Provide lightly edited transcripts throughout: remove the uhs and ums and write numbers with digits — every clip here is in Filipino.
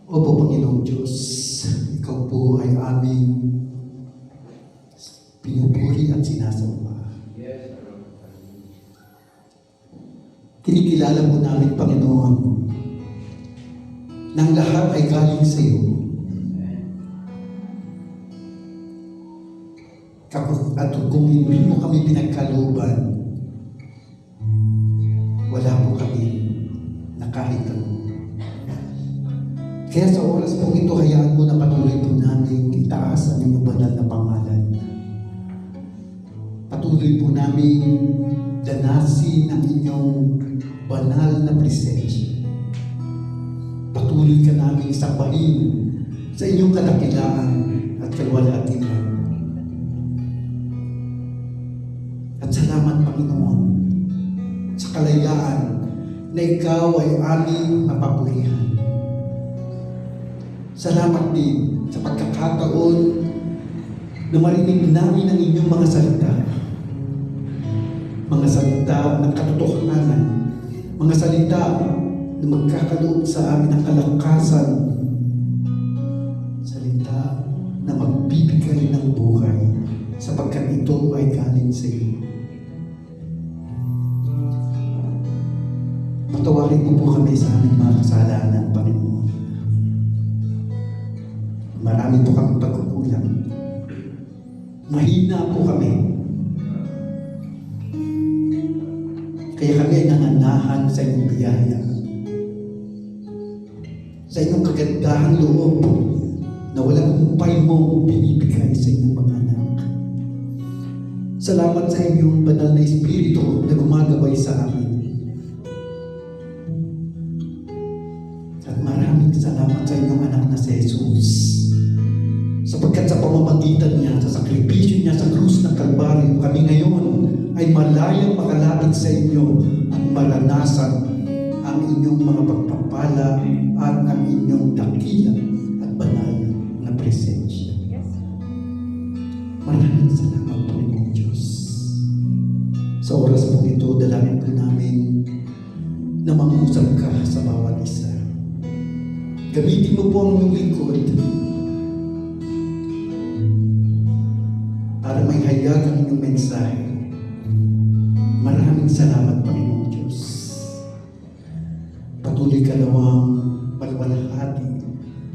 Opo, Panginoong Diyos, Ikaw po ay aming pinupuri at sinasamba. Kinikilala mo namin, Panginoon, nang lahat ay galing sa iyo. At kung hindi mo kami pinagkalooban, wala po kami na kahit ano. Kaya sa oras po ito, hayaan mo na patuloy po namin itaas ang iyong banal na pangalan. Patuloy po namin danasin ang inyong banal na presensya. Patuloy ka namin sambahin sa inyong kadakilaan at kalwalhatian. At salamat, Panginoon, sa kalayaan na ikaw ay aming mapapurihan. Salamat din sa pagkakataon na marinig namin ang inyong mga salita. Mga salita ng katotohanan, mga salita na magkakaloob sa amin ng kalakasan, salita na magbibigay ng buhay sapagkat ito ay galing sa iyo. Patawarin mo po kami sa aming mga kasalanan, Panginoon. Marami po kami pagkukulang. Mahina po kami. Kaya kami ay nanganahan sa inyong biyaya. Sa inyong kagandahan loob na walang humpay mo binibigay sa inyong mga anak. Salamat sa inyong banal na Espiritu na gumagabay sa amin. At maraming salamat sa inyong anak na si Jesus. Sapagkat sa pamamagitan niya, sa sakripisyo niya sa krus ng Kalbaryo, kami ngayon ay malayang makalapit sa inyo at maranasan ang inyong mga pagpapala at ang inyong dakila at banal na presensya. Maraming salamat, Panginoong Diyos. Sa oras po ito, dalangin po namin na mangusap ka sa bawat isa. Gamitin mo po ang iyong lingkod para may hayag ang inyong mensahe. Maraming salamat, Panginoong Diyos. Patuloy ka nawang malwalhati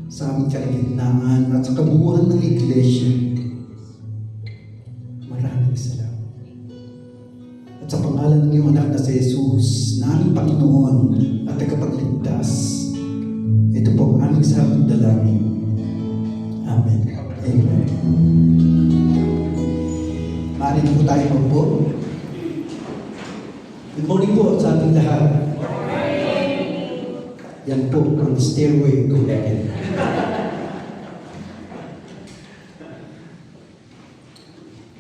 sa aming kalagitnaan at sa kabuuan ng Iglesia. Maraming salamat. At sa pangalan ng iyong anak na si Jesus, na aming Panginoon at tagapagligtas, ito po ang aming sabot dalangin. Amen. Amen. Maaari po tayo magpo. Good morning po sa ating lahat. Yan po ang stairway to heaven.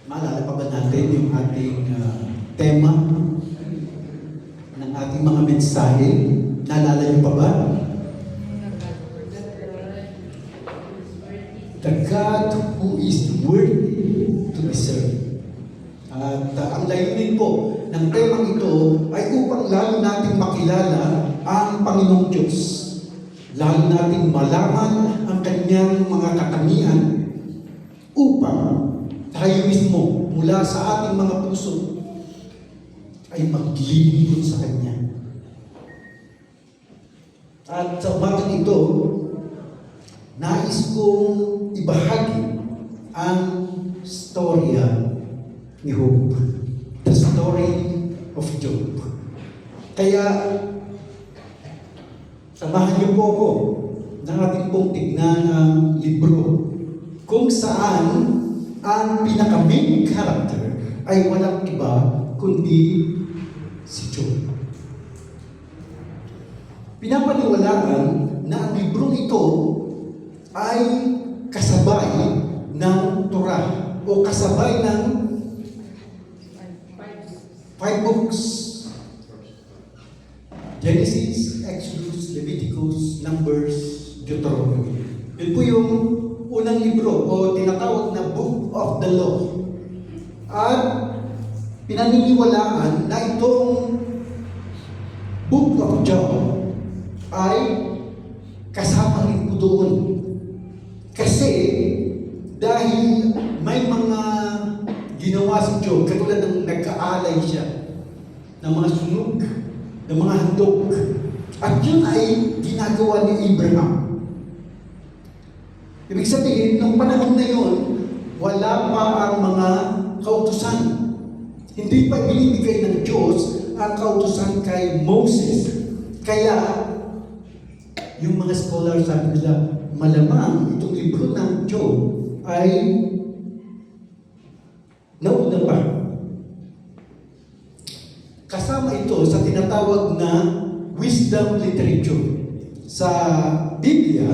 Maalala pa ba natin yung ating tema ng ating mga mensahe? Naalala niyo pa ba? The God who is worthy to be served. At ang layunin po ng temang ito ay upang lalo natin makilala ang Panginoong Diyos. Lalo natin malaman ang kanyang mga katangian upang tayo mismo mula sa ating mga puso ay maglilingkod sa Kanya. At sa umagang ito, nais kong ibahagi ang storya ni Job. The story of Job. Kaya, samahan niyo po ako na ating pong tignan ang libro kung saan ang pinaka-main character ay walang iba kundi si Job. Pinapaniwalaan na ang librong ito ay kasabay ng Torah o kasabay ng 5 books. Genesis, Exodus, Leviticus, Numbers, Deuteronomy. Yun po yung unang libro o tinatawag na Book of the Law. At pinaniniwalaan na itong Book of Job ay kasama rin po po doon. Kasi dahil may mga ginawa si Job, katulad ng nagkaalay siya ng mga sunog, ng mga handog. At yun ay ginagawa ni Abraham. Ibig sabihin, nung panahon na yun, wala pa ang mga kautusan. Hindi pa binibigay ng Diyos ang kautusan kay Moses. Kaya, yung mga scholars sabi nila, malamang itong libro ng Job ay nauna pa. Kasama ito sa tinatawag na wisdom literature. Sa Biblia,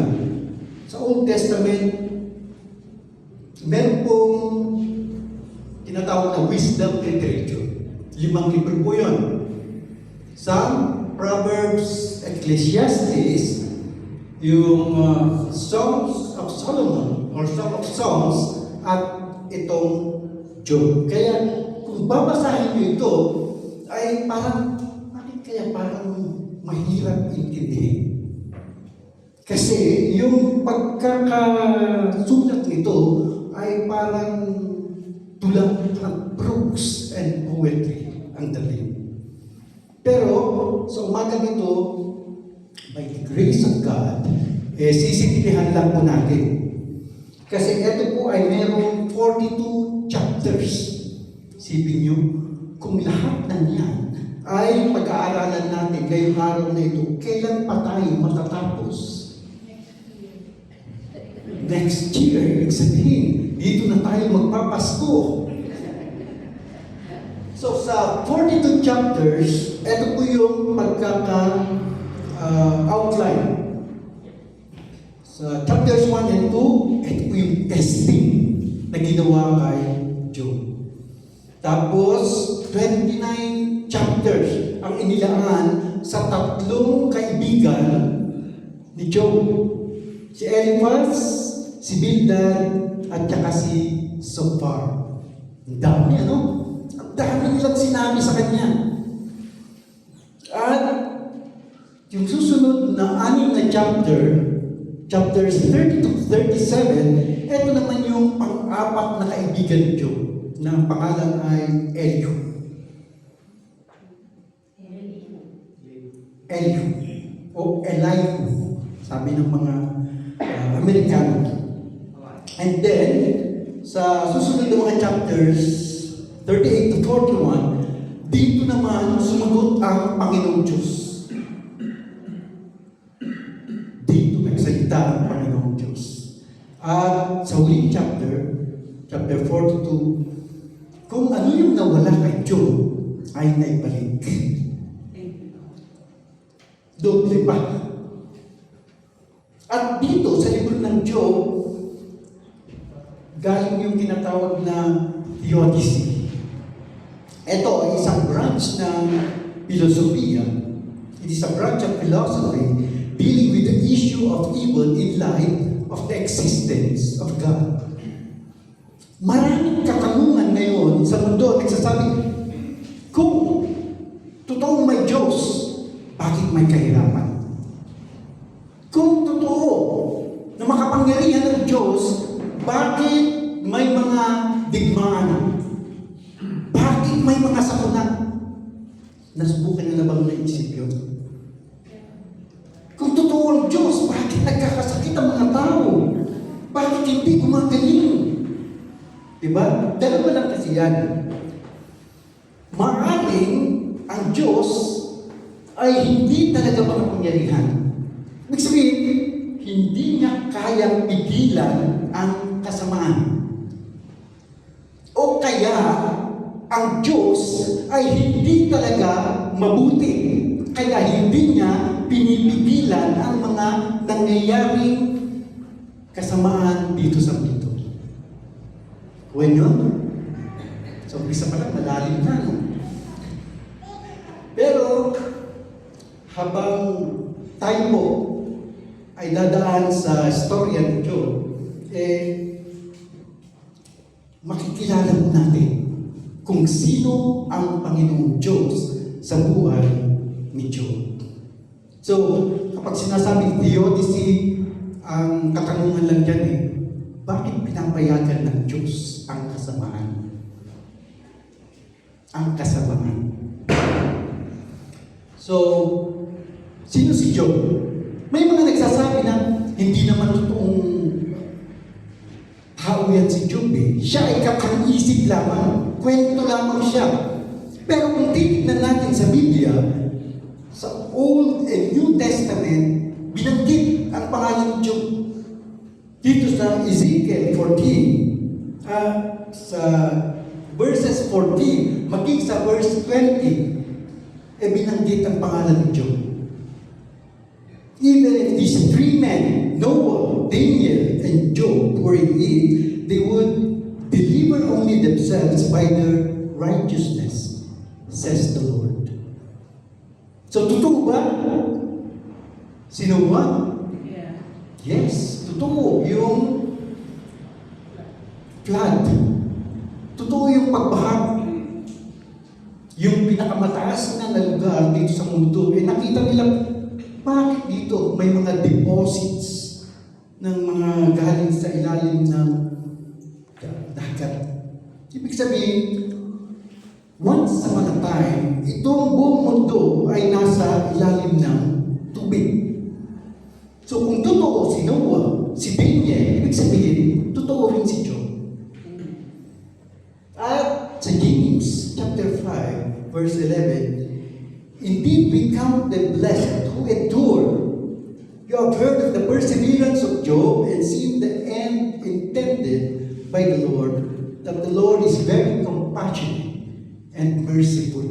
sa Old Testament, meron pong tinatawag na wisdom literature. 5 libro po yun. Psalm, Proverbs, Ecclesiastes, yung Songs of Solomon or Song of Songs, at itong Job. Kaya kung babasahin nyo ito, ay parang, bakit kaya parang mahirap intindihin? Kasi yung pagkakasulat nito ay parang tulang ng prose and poetry ang dating. Pero sa umaga nito, by the grace of God, sisintihan lang po natin. Kasi ito po ay merong 42 chapters. Isipin nyo, kung lahat ng yan ay pag-aaralan natin ngayong araw na ito, kailan pa tayo matatapos? Next year, ibig sabihin, dito na tayo magpapasko. So sa 42 chapters, ito po yung outline. Sa chapters 1 and 2, ito po yung testing na ginawa kay Job. Tapos, 29 chapters ang inilaan sa 3 kaibigan ni Job. Si Eliphaz, si Bildad, at saka si Zophar. Ang dami, ano? Ang dami nilang sinabi sa kanya. At yung susunod na 6 na chapters 30 to 37, ito naman yung pang-4 na kaibigan ni Job, na ang pangalan ay Elihu. O Elihu, sabi ng mga Amerikano. And then, sa susunod na mga chapters 38 to 41, dito naman sumagot ang Panginoong Diyos. Dito nagsalita ang Panginoong Diyos. At sa huling chapter 42, kung ano yung nawala kay Job ay naibalik. Doble pa. At dito sa libro ng Job, galing yung tinatawag na theodicy. Ito ay isang branch ng filosofiya. It is a branch of philosophy dealing with the issue of evil in light of the existence of God. Maraming katanungan ngayon sa mundo nagsasabi, kung totoong may Diyos, bakit may kahirapan? Kung totoo na makapangyarihan ng Diyos, bakit may mga digmaan? Bakit may mga sakuna? Nasubukan nyo na bang naisip yun? Kung totoo ang Diyos, bakit nagkakasakit ang mga tao? Bakit hindi gumagaling? Diba? Dalawa lang kasi yan. Maaaring ang Diyos ay hindi talaga makapangyarihan. Ibig sabihin, hindi niya kayang pigilan ang kasamaan. O kaya, ang Diyos ay hindi talaga mabuti. Kaya hindi niya pinipigilan ang mga nangyayaring kasamaan dito sa mundo. When yun? So, umpisa pa lang, malalim na. No? Pero, habang tayo po ay dadaan sa storya ng Job, makikilala mo natin kung sino ang Panginoong Diyos sa buhay ni Job. So, kapag sinasabing theodicy, Ang katanungan lang dyan bakit pinapayagan ng Diyos ang kasamaan? Ang kasamaan. So, sino si Job? May mga nagsasabi na hindi naman totoong tao yan si Job Siya ay kakang-isip lamang. Kwento lamang siya. Pero kung titignan natin sa Biblia, sa Old and New Testament, binanggit ang pangalan ni Job. Dito sa Ezekiel 14, sa verses 14, maging sa verse 20, binanggit ang pangalan ni Job. Even if these three men, Noah, Daniel, and Job, were in it, they would deliver only themselves by their righteousness, says the Lord. So, totoo ba? Sino ba? Yeah. Yes, totoo. Yung flood. Totoo yung pagbaha. Yung pinakamataas na lugar dito sa mundo, nakita nila, bakit dito may mga deposits ng mga galing sa ilalim ng dagat. Ibig sabihin, once upon a time, itong buong mundo ay nasa ilalim ng tubig. So kung totoo si Noah, si Daniel, ibig sabihin, totoo rin si Job. At sa James chapter 5, verse 11, indeed we count them blessed who endure. You have heard of the perseverance of Job and seen the end intended by the Lord, that the Lord is very compassionate and merciful.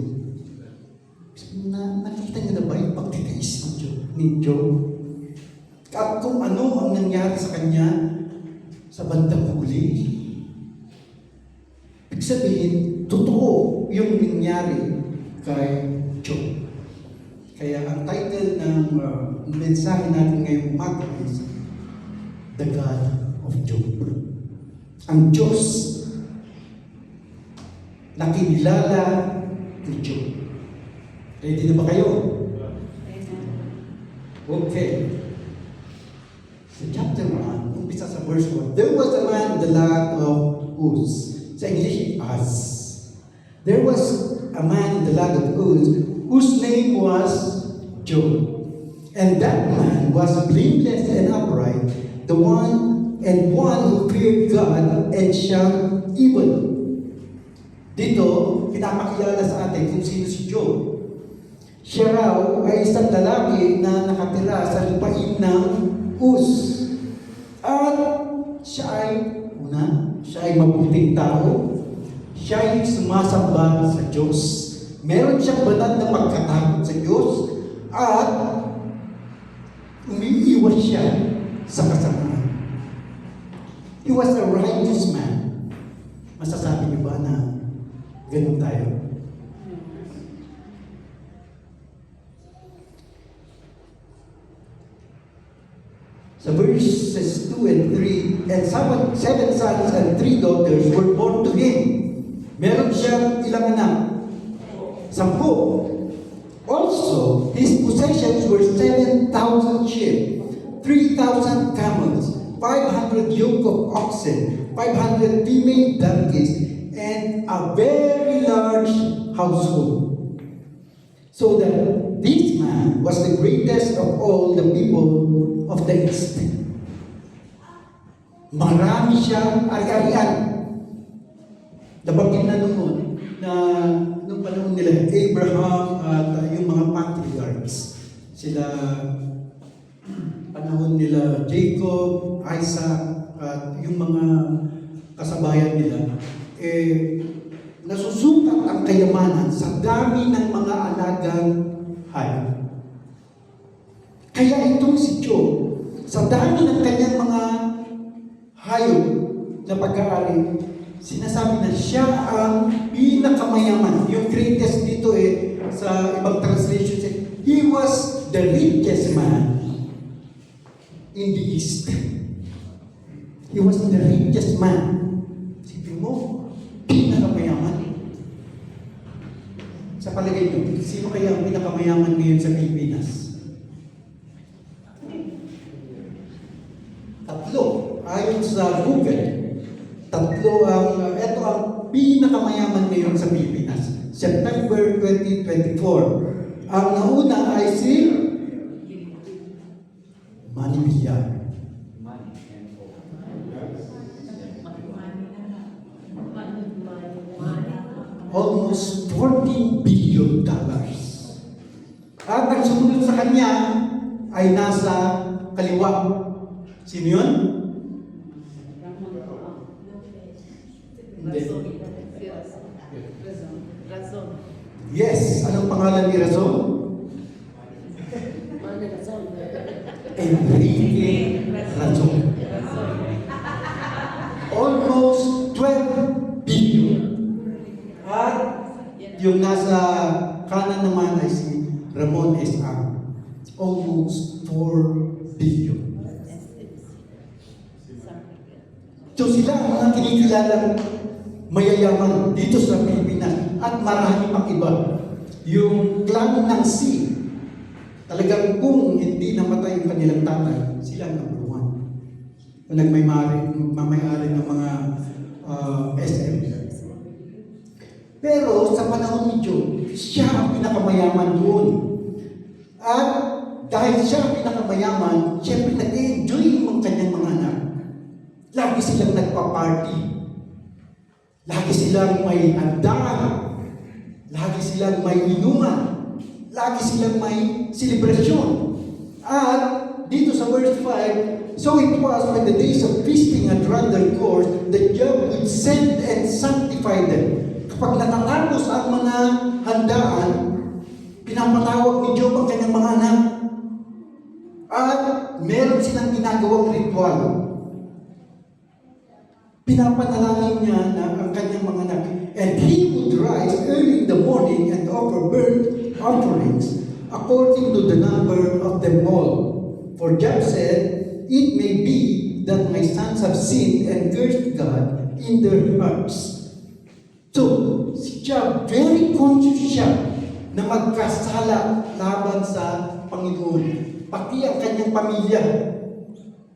Nakita niyo na ba yung pagtitiis ni Job? At kung ano ang nangyari sa kanya sa bandang huli. Ibig sabihin, totoo yung nangyari kay Job. Kaya ang title ng mensahe natin ngayong umaga is The God of Job. Ang Diyos na kinilala ni Job. Ready na ba kayo? Okay. So chapter 1, umpisa sa verse 1. There was a man in the land of Uz. Sa English, Uz. There was a man in the land of Uz whose name was Job. And that man was blameless and upright, the one who feared God and shunned evil. Dito, pinapakilala sa atin kung sino si Job. Siya raw ay isang lalaki na nakatira sa lupain ng Uz. At siya ay mabuting tao. Siya ay sumasamba sa Diyos. Meron siyang banal na pagkatakot sa Diyos at umiiwas siya sa kasamaan. He was a righteous man. Masasabi niyo ba na ganun tayo? Sa verses 2 and 3, and 7 sons and 3 daughters were born to him. Meron siyang ilang anak? 10. Also, his possessions were 7,000 sheep, 3,000 camels, 500 yoke of oxen, 500 female donkeys, and a very large household. So that this man was the greatest of all the people of the East. Marami siyang ari-arian. Nabanggit na noon na noong panahon nila Abraham at yung mga patriarchs. Sila panahon nila Jacob, Isaac at yung mga kasabayan nila nasusukat ang kayamanan sa dami ng mga alagang hayop. Kaya itong si Job, sa dami ng kanyang mga hayop na pag-aari, sinasabi na siya ang pinakamayaman. Yung greatest dito sa ibang translation, he was the richest man in the East. He was the richest man. Sipin mo, pinakamayaman. Sa palagay nyo, sino kaya ang pinakamayaman ngayon sa Pilipinas? ayon sa Google, ito ang pinakamayaman ngayon sa Pilipinas. September 2024. Ang nauna ay si Manny Villar. Almost $14 billion. At ang sumunod sa kanya ay nasa kaliwa. Sino yun? Hindi. Yes. Anong pangalan ni Razon? Enrique Razon. Almost 12 billion. At yung nasa kanan naman ay si Ramon S.R. Almost 4 billion. So sila ang mga kinikilalang mayayaman dito sa Pilipinas at marami pang iba. Yung clan ng C, talagang kung hindi namatay yung kanilang tatay, sila ang number one. Kung nagmamayari ng mga SM. Pero sa panahon ni Job, siya ang pinakamayaman doon. At dahil siya ang pinakamayaman, siyempre nag-enjoy yung kanyang mga anak. Lagi silang nagpa-party. Lagi silang may handaan. Lagi silang may inuman. Lagi silang may selebrasyon. At dito sa verse 5, so it was when the days of feasting had run their course, that Job would send and sanctify them. Kapag natatapos ang mga handaan, pinapatawag ni Job ang kanyang mga anak. At meron silang ginagawang ritual. Pinapanalangin niya na ang kanyang mga anak. And he would rise early in the morning and offer burnt offerings according to the number of them all. For Job said, it may be that my sons have sinned and cursed God in their hearts. So, si Job, very conscious siya na magkasala laban sa Panginoon. Pati ang kanyang pamilya.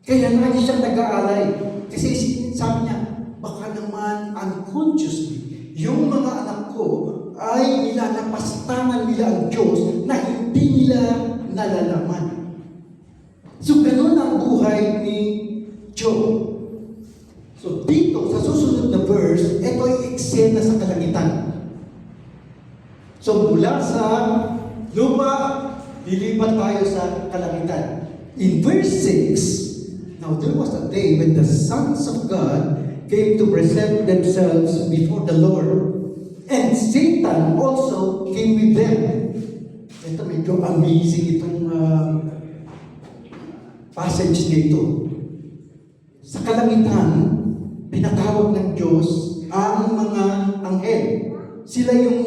Kaya lagi siyang nag-aalay. Kasi sabi niya, baka naman unconsciously, yung mga anak ko ay nilalapastangan nila ang Diyos na hindi nila nalalaman. So, ganun ang buhay ni Job. So, dito, sa susunod na verse, ito ay eksena sa kalangitan. So, mula sa lupa, lilipat tayo sa kalangitan. In verse 6, now there was a day when the sons of God came to present themselves before the Lord. And Satan also came with them. Ito medyo amazing itong passage dito. Sa kalangitan, pinatawag ng Diyos ang mga anghel. Sila yung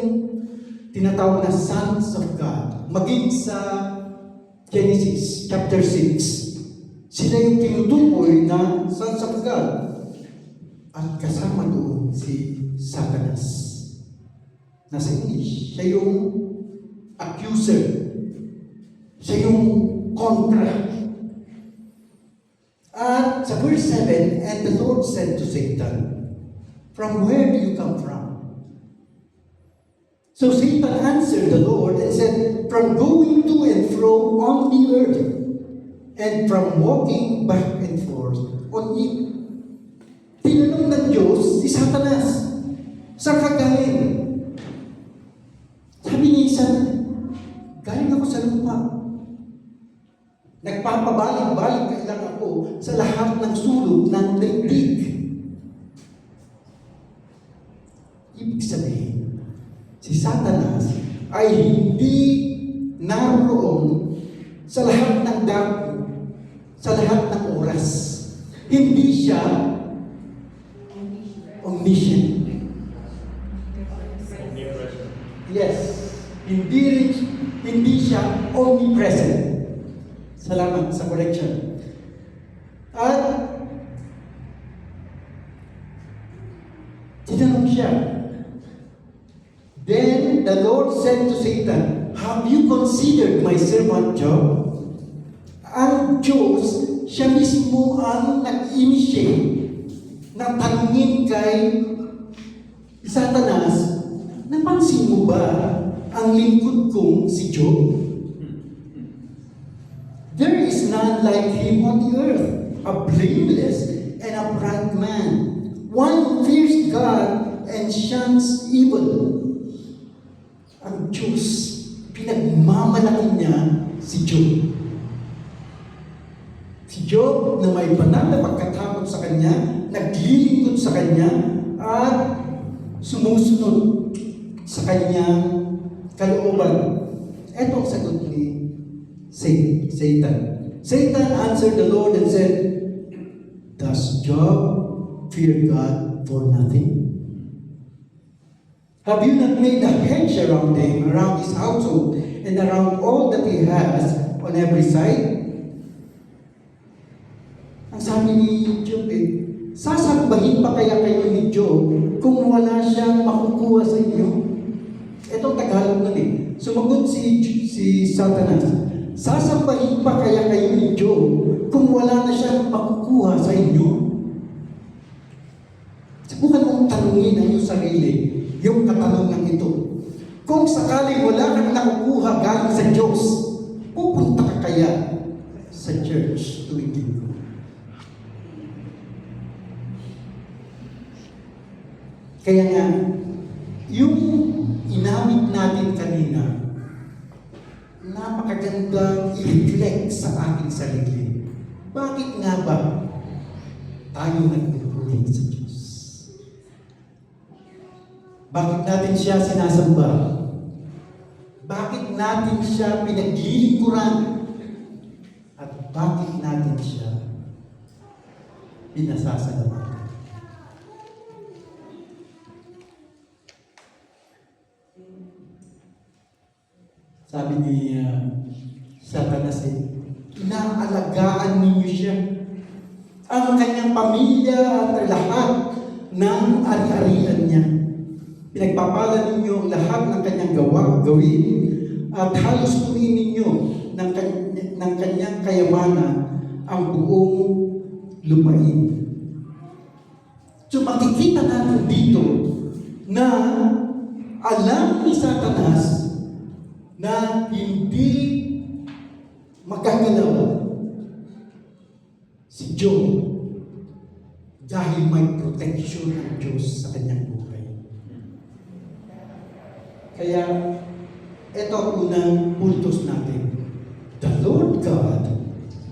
tinatawag na sons of God. Maging sa Genesis chapter 6, sila yung tinutukoy na sons of God. At kasama doon si Satanas. Nasa English, siya yung accuser. Siya yung kontra. At sa verse 7, and the Lord said to Satan, from where do you come from? So Satan answered the Lord and said, from going to and fro on the earth, and from walking back and forth on it. Tinanong ng Diyos si Satanas, saan ka galing? Sabi ni Satan, galing ako sa lupa. Nagpapabalik-balik lang ako sa lahat ng sulok ng daigdig. Ibig sabihin, si Satanas ay hindi naroon sa lahat ng dako, sa lahat ng oras. Hindi siya omniscient. Yes. Hindi siya omnipresent. Salamat sa correction. At tinanong siya. Then the Lord said to Satan, have you considered my servant Job? Ang Diyos siya mismo ang nag-initiate na tanungin kay Satanas, napansin mo ba ang lingkod kong si Job? There is none like him on the earth, a blameless and upright man, one who fears God and shuns evil. Ang Diyos, pinagmamalaki niya si Job. Si Job na may banal na pagkatakot sa kanya, naglilingkod sa kanya, at sumusunod sa kanyang kalooban. Ito ang sagot ni Satan. Satan answered the Lord and said, "Does Job fear God for nothing? Have you not made a hedge around him, around his household, and around all that he has on every side?" Ang sabi ni Job, sasambahin pa kaya kayo ni Job kung wala siyang makukuha sa inyo? Itong Tagalog nun Sumagot si Satanas, sasambahin pa kaya kayo ni Job kung wala na siyang makukuha sa inyo? Subukan mong tanungin ang iyong sarili, yung katanungan ito. Kung sakaling wala kang nakukuha galing sa Diyos, pupunta ka kaya sa church tuwing linggo? Kaya nga, yung inamit natin kanina, napakagandang i-reflect sa ating sarili. Bakit nga ba tayo nagpupuri sa Diyos? Bakit natin siya sinasamba? Bakit natin siya pinaglilingkuran? At bakit natin siya pinasasalamatan? Sabi ni Satanas, inaalagaan ninyo siya. Ang kanyang pamilya at lahat ng ari-arian niya. Pinagpapala ninyo ang lahat ng kanyang gawin at halos punin ninyo ng kanyang kayamanan ang buong lupain. So makikita natin dito na alam ni Satanas na hindi magagalaw si Job dahil may protection ng Diyos sa kanyang buhay. Kaya, ito ang unang puntos natin. The Lord God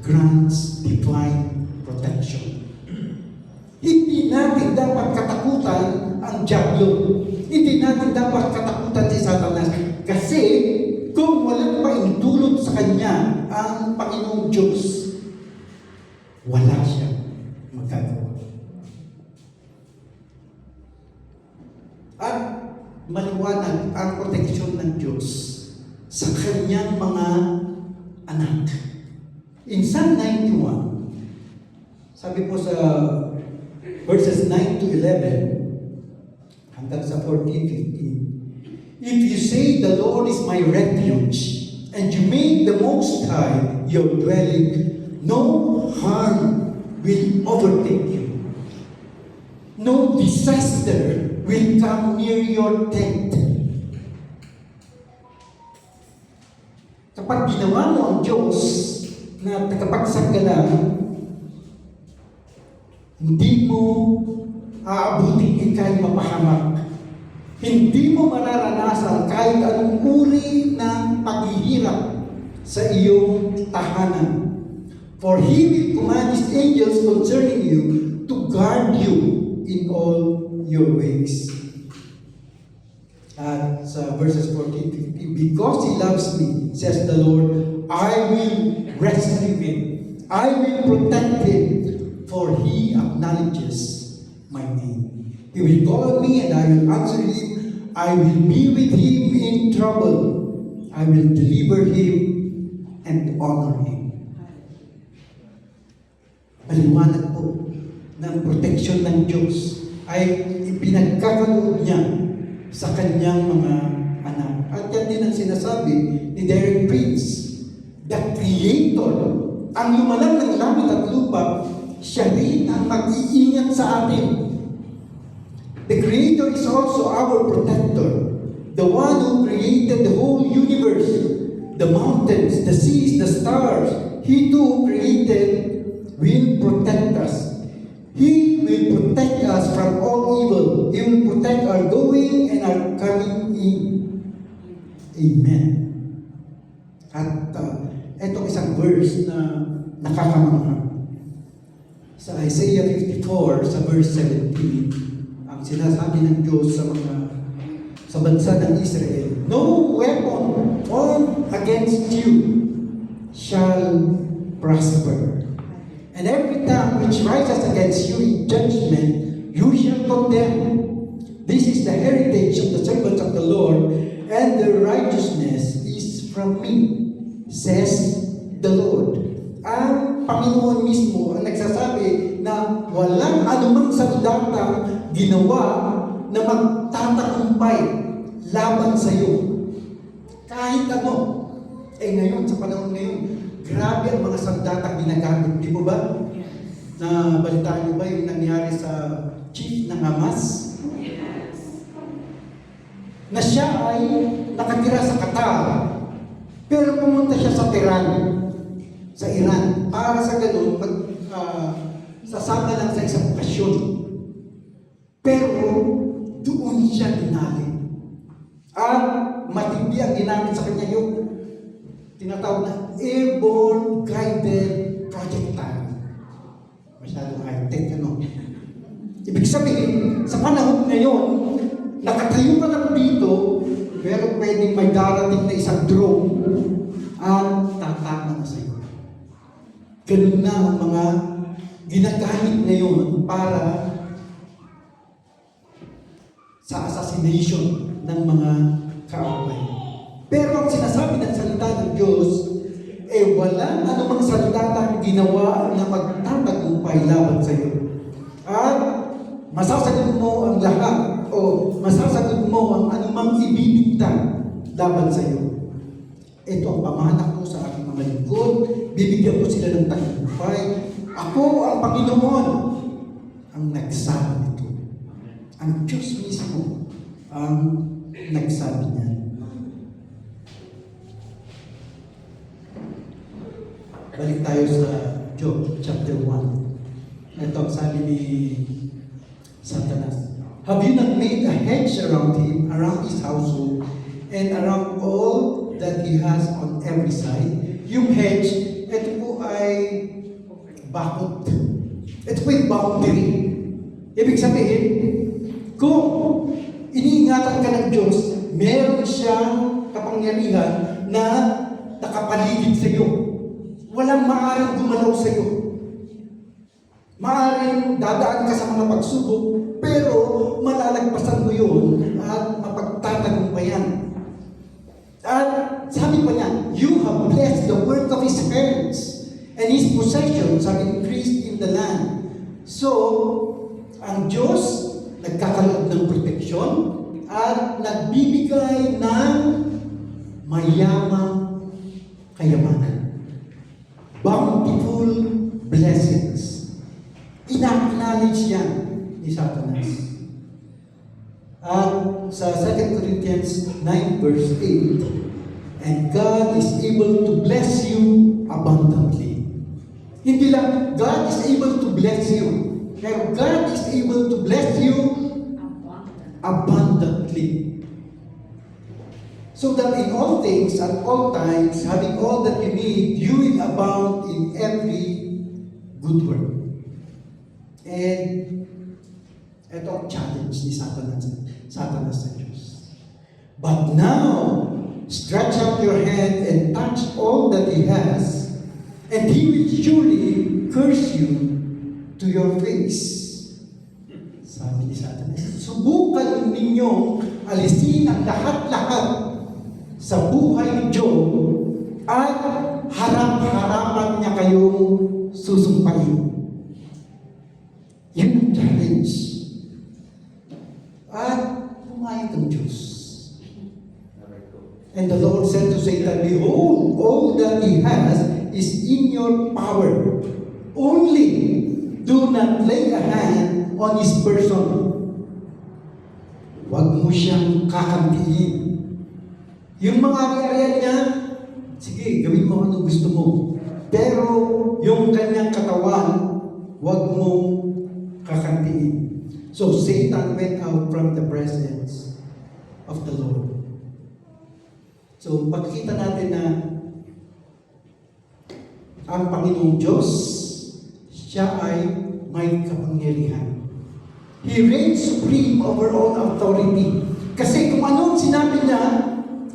grants divine protection. Hindi natin dapat katakutan ang dyablo. Hindi natin dapat katakutan si Satanas. Kasi, kung walang paintulot sa kanya ang Panginoong Diyos, wala siyang magagawa. At maliwanag ang proteksyon ng Diyos sa kanyang mga anak. In Psalm 91, sabi po sa verses 9 to 11, hanggang sa 14-15, if you say, "The Lord is my refuge," and you make the Most High your dwelling, no harm will overtake you. No disaster will come near your tent. Kapag ginawa mo ang Diyos na tagapagsagalang, hindi mo aabutin ikay mapahamak. Hindi mo mararanasan kahit anong uri ng paghihirap sa iyong tahanan. For He will command His angels concerning you to guard you in all your ways. At sa verses 14-15, because He loves me, says the Lord, I will rescue Him. I will protect Him, for He acknowledges my name. He will call me and I will answer Him. I will be with Him in trouble. I will deliver Him and honor Him. Maliwanag po ng proteksyon ng Diyos ay ipinagkakaloob niya sa kanyang mga anak. At yan din ang sinasabi ni Derek Prince, the Creator ang lumalang ng langit at lupa, siya rin ang mag-iingat sa atin. The Creator is also our protector, the one who created the whole universe, the mountains, the seas, the stars. He too created will protect us. He will protect us from all evil. He will protect our going and our coming in. Amen. At itong isang verse na nakakamangha. Sa Isaiah 54, sa verse 17, ang sinasabi ng Diyos sa bansa ng Israel, no weapon formed against you shall prosper. And every tongue which rises against you in judgment, you shall condemn. This is the heritage of the servants of the Lord, and their righteousness is from me, says the Lord. Ang Panginoon mismo ang nagsasabi na walang anumang sandatang ginawa na magtatagumpay laban sa iyo. Kahit ano. Ngayon, sa panahon ngayon, grabe ang mga sandatang ginagamit. Di mo ba? Na balitaan niyo ba yung nangyari sa chief ng Hamas? Na siya ay nakatira sa Qatar, pero pumunta siya sa Tehran, sa Iran, para sa ganun, sasama lang sa isang okasyon. Pero, doon siya dinali. At matindi ang ginamit sa kanya yung tinatawag na airborne guided projectile. Masyadong high-tech, ano? Ibig sabihin, sa panahon ngayon, nakatayo ka lang dito, pero pwedeng may darating na isang drone at tatama na sa iyo. Ganun na ang mga ginagamit ngayon para sa assassination ng mga kaaway. Pero ang sinasabi ng salita ng Diyos, wala anumang salita na ginawa na magtatagumpay laban sa iyo. At masasagot mo ang lahat o masasagot mo ang anumang ibibigtang laban sa iyo. Ito ang pamahanak ko sa aking mga lingkod. Bibigyan ko sila ng tagumpay. Ako ang Panginoon ang nagsabi nito. Ang Diyos mismo ang nagsabi niya. Balik tayo sa Job chapter 1. Ito ang sabi ni Satanas. Have you not made a hedge around him, around his household, and around all that he has on every side? Yung hedge, ito po ay bakod. Ito po yung boundary. Ibig sabihin, kung iniingatan ka ng Diyos, meron siyang kapangyarihan na nakapaligid sa iyo. Walang maaaring gumalaw sa iyo. Maaaring dadaan ka sa mga pagsubok, pero malalagpasan mo yun at mapagtatagumpayan. At sabi pa niya, you have blessed the work of his hands, and his possessions have increased in the land. So, ang Diyos nagkakalob ng proteksyon at nagbibigay ng mayamang kayamanan. Bountiful blessings. Ina-acknowledge yan ni Satanas. At sa 2 Corinthians 9 verse 8, and God is able to bless you abundantly. Hindi lang, God is able to bless you. Pero God is able to bless you abundantly. So that in all things, at all times, having all that you need, you will abound in every good work. And ito ang challenge ni Satanas sa Diyos. But now, stretch out your hand and touch all that He has, and He will surely curse you to your face. Sabi ni Satanas, subukan ninyong alisin ang lahat-lahat sa buhay ni Job at harap-harapan niya kayong susumpain. Yun ang challenge. At pumayag ang Diyos. And the Lord said to Satan, behold, all that he has is in your power. Only do not lay a hand on his person. Huwag mo siyang kakampihin. Yung mga ari-arian niya, sige, gawin mo anong gusto mo. Pero yung kanyang katawan, huwag mong kakampihin. So Satan went out from the presence of the Lord. So pagkita natin na ang Panginoong Diyos, siya ay may kapangyarihan. He reigns supreme over all authority. Kasi kung anong sinabi niya,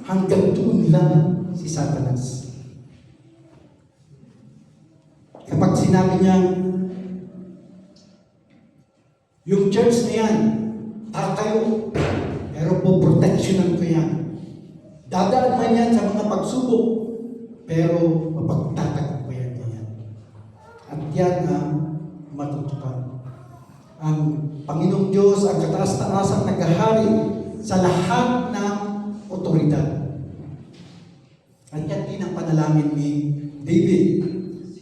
hanggang doon lang si Satanas. Kapag sinabi niya, yung church na yan, tatayo, pero po protectionan ko yan. Dadaan man yan sa mga pagsubok, pero mapagtatag ko yan. At yan ang matutupad. Ang Panginoong Diyos, ang kataas-taasang naghahari sa lahat ng otoridad. At yan din ang panalangin ni David.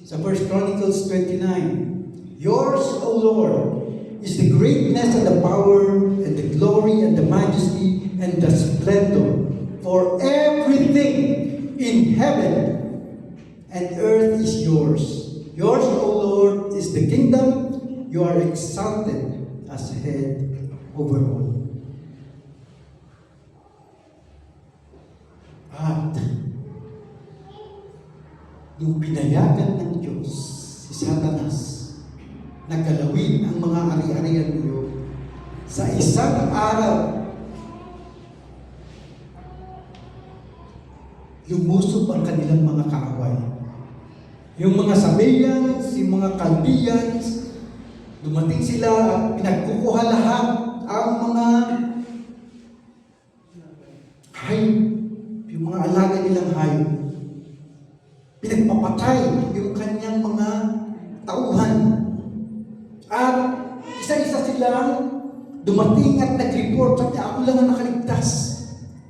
Sa 1 Chronicles 29, Yours, O Lord, is the greatness and the power and the glory and the majesty and the splendor, for everything in heaven and earth is yours. Yours, O Lord, is the kingdom. You are exalted as head over all. At yung pinayagan ng Diyos si Satanas na galawin ang mga ari-arian niyo sa isang araw, lumusob ang kanilang mga kaaway. Yung mga Sabaeans, yung mga Chaldeans, dumating sila at pinagkukuha lahat ang mga hayop, yung mga alaga nilang hayop. Pinagpapatay yung kanyang mga tauhan. At isa-isa silang dumating at nag-report, sabi, ako lang ang nakaligtas.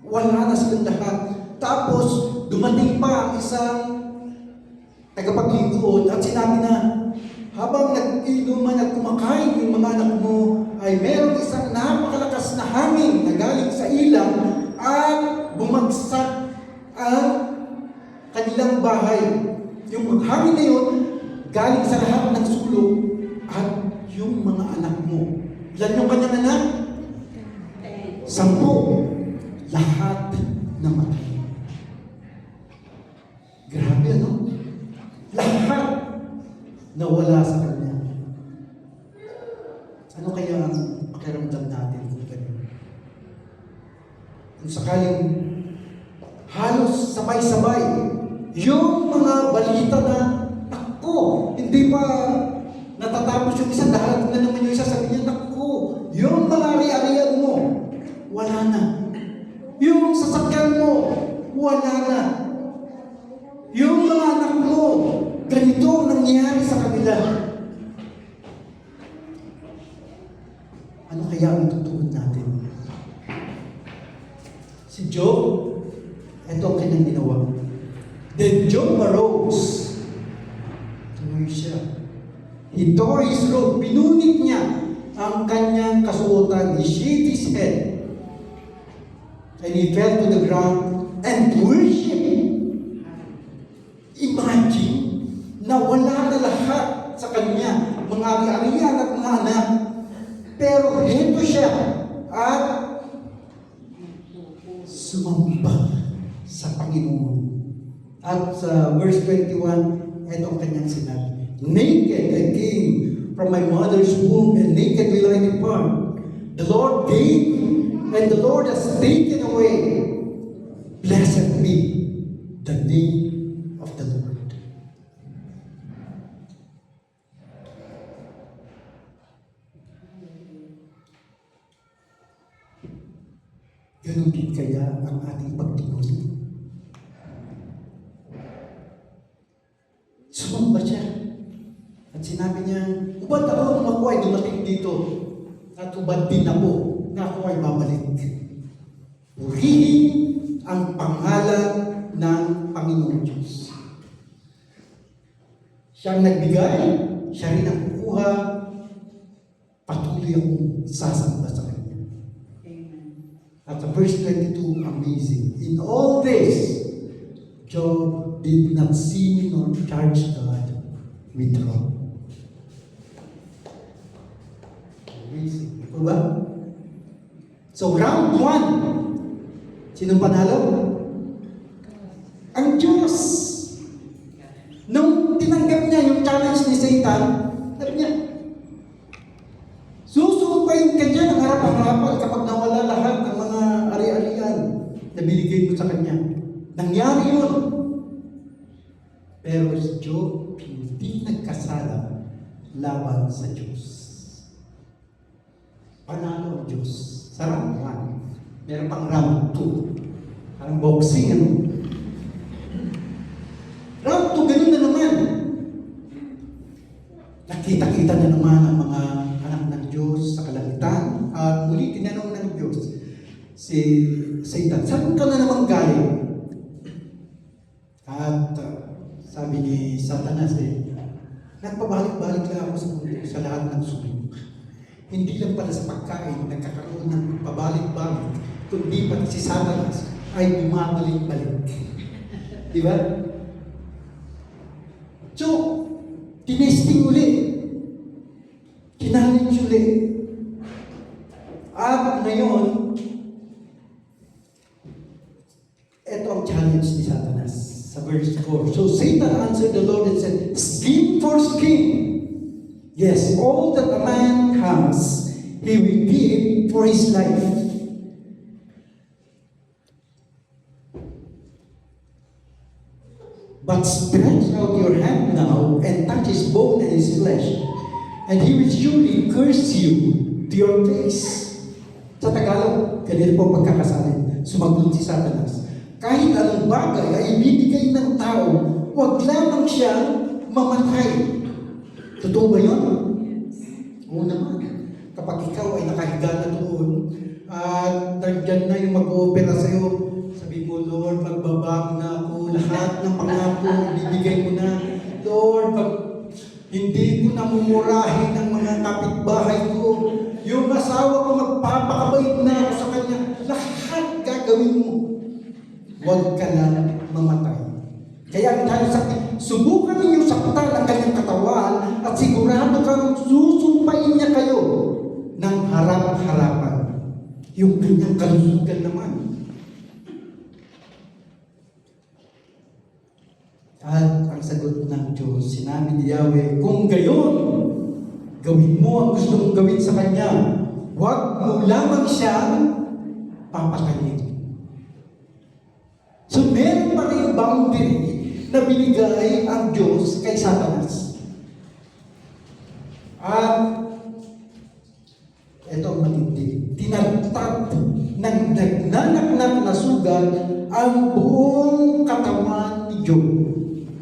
Wala na silang lahat. Tapos, dumating pa ang isang tagapaglingkod at sinabi na, habang nag-inuman at kumakain yung mga anak mo, ay merong isang napakalakas na hangin na galing sa ilang at bumagsak ang kanilang bahay. Yung hangin na yun, galing sa lahat ng sulok at yung mga anak mo. Ilan yung kanyang anak? 10. Lahat namatay. Grabe, ano? Lahat nawala sa kanya. Ano kaya ang pakiramdam natin kung ganyan? Kung sakaling halos sabay-sabay yung mga balita na ako, hindi pa natatapos yung isa, dahil na naman yung isa, sabi niya, ako, yung mga ari-arian mo, wala na. Yung sasakyan mo, wala na. Yung mga anak mo, ganito ang nangyari sa kanila. Ano kaya ang tutuon natin? Si Job, ito ang kanyang ginawa. Then Job arose. Tumuloy siya. He tore his robe. Pinunit niya ang kanyang kasuotan. He shaved his head. And he fell to the ground and worshiped. Imagine na wala na lahat sa kanya, mga ari-arian at mga anak. Pero heto siya at sumamba sa Panginoon. At sa verse 21, ito ang kanyang sinabi. Naked I came from my mother's womb, and naked will I depart. The Lord gave, and the Lord has taken away. Blessed be the name of the Lord. Ganun din kaya ang ating pagtuloy. Sumamba siya. At sinabi niya, ubad ako nung ako ay dumating dito. At ubad din ako na ako ay babalik. Purihin ang pangalan ng Panginoong Diyos. Siya ang nagbigay, siya rin ang kukuha, patuloy akong sasamba sa Kanya. At sa verse 22, amazing. In all this, Job did not sin nor charge God with wrong. Amazing. Ito ba? So, round 1. Sinong panalo? Ang Diyos. Nung tinanggap niya yung challenge ni Satan, sabi niya, susumpayin ka dyan ang harap-harapan kapag nawala lahat ng mga ari-arian na binigay mo sa kanya. Nangyari yun. Pero si Job hindi nagkasala laban sa Diyos. Panalo ang Diyos sa round 1. Meron pang round 2. Parang boxing, ano? Round 2, ganun na naman. Nakita-kita na naman ang mga anak ng Diyos sa kalangitan. At muli, tinanong ng Diyos si Satan, saan ka na naman galing? At sabi ni Satanas, nagpabalik-balik lang ako sa mundo sa lahat ng sulong. Hindi lang pala sa pagkain nagkakaroon ng pabalik-balik, kundi pati si Satanas ay bumabalik-balik. Di ba? So, tinesting uli. Kinalins uli. At ngayon, ito ang challenge ni Satanas sa verse 4. So Satan answered the Lord and said, scheme for scheme. Yes, all that a man has, he will give for his life. But stretch out your hand now and touch his bone and his flesh, and he will surely curse you to your face. Sa Tagalog, ganito po pagkakasabi. Sumagot si Satanas, kahit anong bagay ay ibibigay ng tao, huwag lamang siyang mamatay. Totoo ba yun? Oo naman. Kapag ikaw ay nakahiga na doon, at nandyan na yung mag-opera sa'yo, sabi mo, Lord, magbabago na ako, lahat ng pangako, ibibigay mo na. Lord, hindi ko namumurahin ng mga kapitbahay ko. Yung asawa ko, magpapakabait na ako sa kanya. Lahat gagawin mo. Huwag ka na mamatay. Kaya ang tayo sabi, subukan ninyo saktan ang kanyang katawan at sigurado kang susumpain niya kayo ng harap-harapan. Yung kanyang kalusugan naman. At ang sagot ng Diyos, sinabi ni Yahweh, kung gayon, gawin mo ang gusto mong gawin sa Kanya. Huwag mo lamang siyang papatayin. So meron pa rin boundary na binigay ang Diyos kay Satanas. At ito ang matindi. Tinagtag ng nagnanaknak na sugat ang buong katawan ni Job.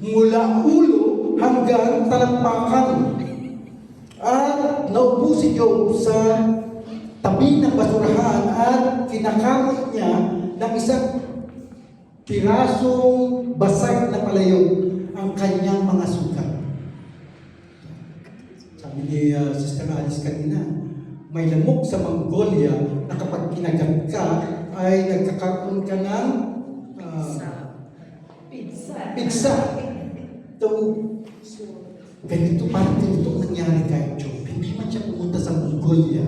Mula ulo hanggang talampakan. At naupo si Job sa tabi ng basurahan at kinakamot niya ng isang pirasong basag na palayok ang kanyang mga sugat. Sabi ni Sister Alice kanina, may lamok sa Mongolia na kapag kinagat ka ay nagkakaroon ka ng pizza. So, ganito parang ganito nangyari kay Job. Hindi man siya pumunta sa Mongolia,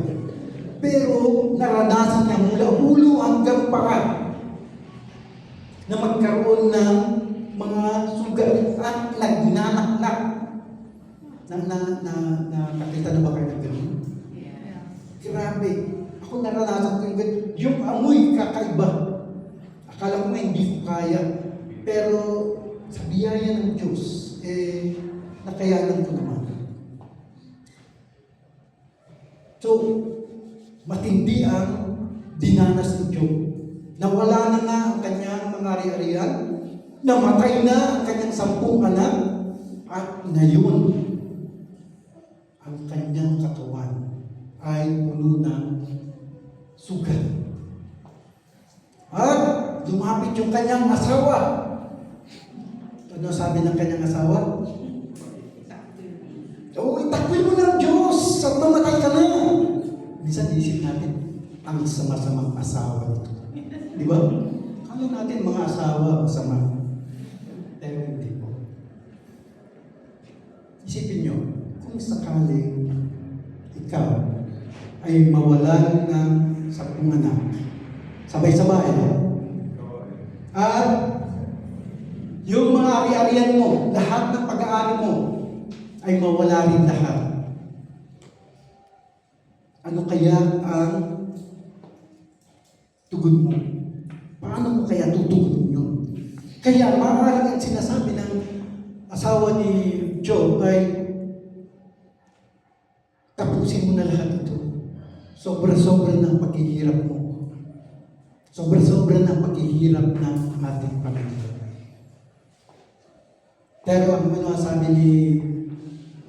pero naranasan niya mula ulo hanggang paa na magkaroon ng mga sugat at nagnanaknak. Nakakita na ba kayo ng gano'n? Yeah. Grabe. Ako naranasan ko yung amoy kakaiba. Akala ko nga hindi ko kaya. Pero sa biyaya ng Diyos, nakayanan ko naman. So, matindi ang dinanas ng Job. Nawala na nga ang kanyang mga ari-arian, namatay na ang kanyang 10 anak, at ngayon, ang kanyang katawan ay puno ng sugat. At lumapit yung kanyang asawa. Ano sabi ng kanyang asawa? O, itakwil mo ng Diyos at mamatay ka na. Minsan isip natin, ang sama-samang asawa nito. Di ba? Kala natin mga asawa, masama. Pero hindi po. Isipin nyo, kung sakaling ikaw ay mawalan ng 10 anak, sabay-sabay, at yung mga ari-arian mo, lahat ng pag-aari mo, ay mawala rin lahat. Ano kaya ang tugon mo? Paano mo kaya tutugon yun? Kaya maaaring ang sinasabi ng asawa ni Job ay tapusin mo na lahat ito. Sobra-sobra ng paghihirap mo. Sobra-sobra ng paghihirap ng ating pamilya. Pero ang sabi ni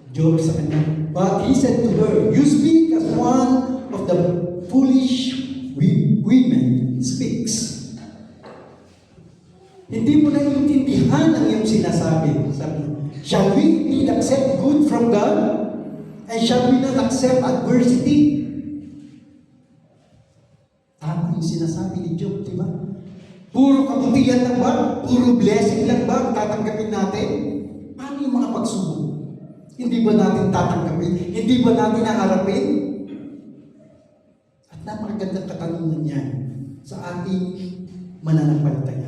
Job sa kanya, but he said to her, you speak as one of the foolish women speaks. Hindi mo na intindihan ang iyong sinasabi. Sabi, shall we indeed accept good from God? And shall we not accept adversity? Tama yung sinasabi ni Job, di ba? Puro kabutihan lang ba? Puro blessing lang ba tatanggapin natin? Paano yung mga pagsubok? Hindi ba natin tatanggapin? Hindi ba natin haharapin? At napakagandang katanungan niya sa ating mananampalataya.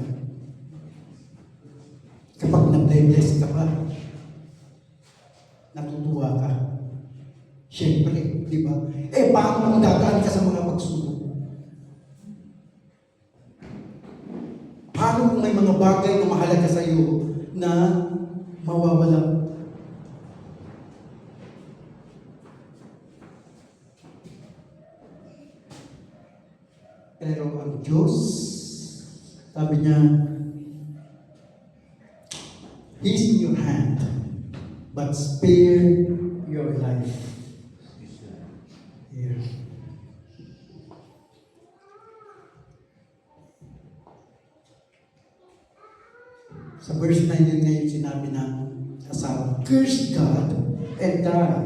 Kapag na-bless ka ba, natutuwa ka. Siyempre, di ba? Paano kung dadaan ka sa mga pagsubok? Paano kung may mga bagay na mahalaga sa iyo na mawawala? Pero ang Diyos, sabi niya, He's in your hand, but spare your life. Here. Sa verse 9 yun ngayon sinabi ng asawa, curse God and die.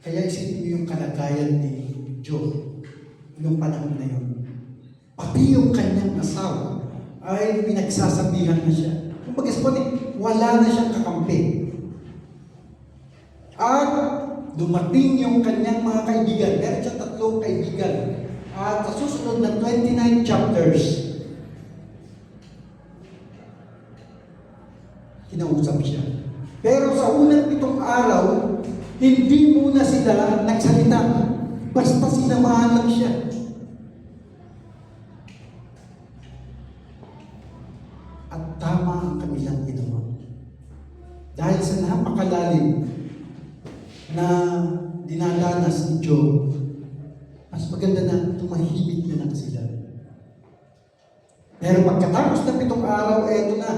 Kaya isipin niyo yung kalagayan ni Job noong panahon na yun. Pati yung kanyang asawa ay pinagsasabihan na siya. Kung pag-isipin, wala na siyang kakampi. At dumating yung kanyang mga kaibigan. Meron siya 3 kaibigan. At sa susunod na 29 chapters, kinausap siya. Pero sa unang 7 araw, hindi muna sila nagsalita. Basta sinamahan lang siya. At tama ang kanilang ginawa. Dahil sa napakalalim na dinadanas ni Job, mas maganda na tumahimik na lang sila. Pero pagkatapos ng 7 araw, eto na.